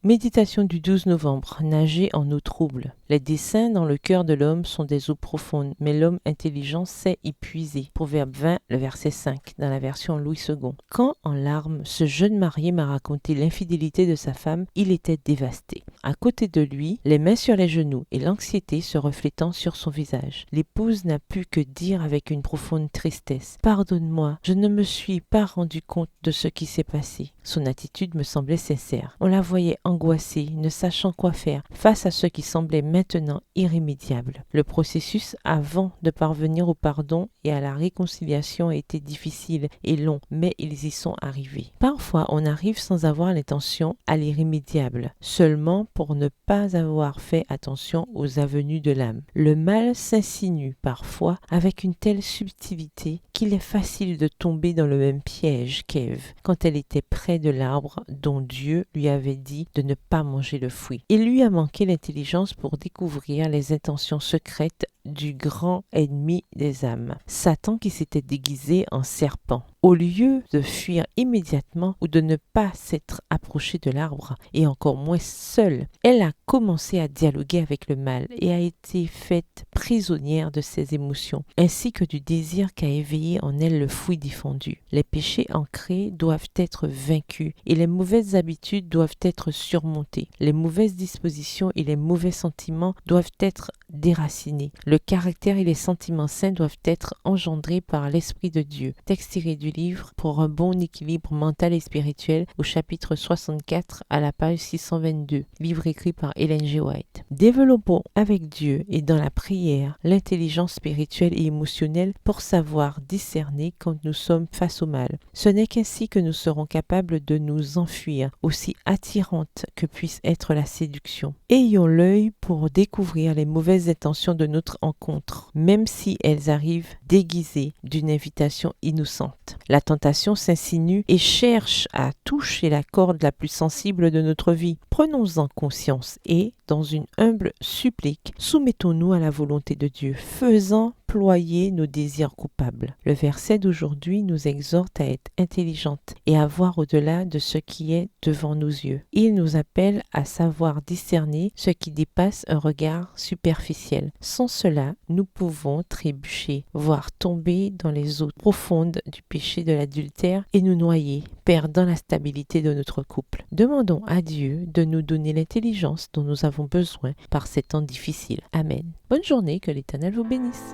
Méditation du 12 novembre. Nager en eau trouble. Les desseins dans le cœur de l'homme sont des eaux profondes, mais l'homme intelligent sait y puiser. Proverbe 20, le verset 5, dans la version Louis II. Quand, en larmes, ce jeune marié m'a raconté l'infidélité de sa femme, il était dévasté. À côté de lui, les mains sur les genoux et l'anxiété se reflétant sur son visage. L'épouse n'a pu que dire avec une profonde tristesse: « Pardonne-moi, je ne me suis pas rendu compte de ce qui s'est passé. » Son attitude me semblait sincère. On la voyait angoissée, ne sachant quoi faire face à ce qui semblait maintenant irrémédiable. Le processus avant de parvenir au pardon et à la réconciliation a été difficile et long, mais ils y sont arrivés. Parfois, on arrive sans avoir l'intention à l'irrémédiable, seulement pour ne pas avoir fait attention aux avenues de l'âme. Le mal s'insinue parfois avec une telle subtilité qu'il est facile de tomber dans le même piège qu'Ève quand elle était près de l'arbre dont Dieu lui avait dit de ne pas manger le fruit. Il lui a manqué l'intelligence pour découvrir les intentions secrètes du grand ennemi des âmes, Satan, qui s'était déguisé en serpent. Au lieu de fuir immédiatement ou de ne pas s'être approchée de l'arbre, et encore moins seule, elle a commencé à dialoguer avec le mal et a été faite prisonnière de ses émotions, ainsi que du désir qu'a éveillé en elle le fruit défendu. Les péchés ancrés doivent être vaincus et les mauvaises habitudes doivent être surmontées. Les mauvaises dispositions et les mauvais sentiments doivent être déracinés. Le caractère et les sentiments sains doivent être engendrés par l'Esprit de Dieu. Texte tiré du livre Pour un bon équilibre mental et spirituel au chapitre 64 à la page 622. Livre écrit par Ellen G. White. Développons avec Dieu et dans la prière l'intelligence spirituelle et émotionnelle pour savoir discerner quand nous sommes face au mal. Ce n'est qu'ainsi que nous serons capables de nous enfuir, aussi attirante que puisse être la séduction. Ayons l'œil pour découvrir les mauvaises intentions de notre rencontre, même si elles arrivent déguisées d'une invitation innocente. La tentation s'insinue et cherche à toucher la corde la plus sensible de notre vie. Prenons-en conscience et, dans une humble supplique, soumettons-nous à la volonté de Dieu, faisant ployer nos désirs coupables. Le verset d'aujourd'hui nous exhorte à être intelligente et à voir au-delà de ce qui est devant nos yeux. Il nous appelle à savoir discerner ce qui dépasse un regard superficiel. Sans cela, nous pouvons trébucher, voire tomber dans les eaux profondes du péché de l'adultère et nous noyer, perdant la stabilité de notre couple. Demandons à Dieu de nous donner l'intelligence dont nous avons besoin par ces temps difficiles. Amen. Bonne journée, que l'Éternel vous bénisse.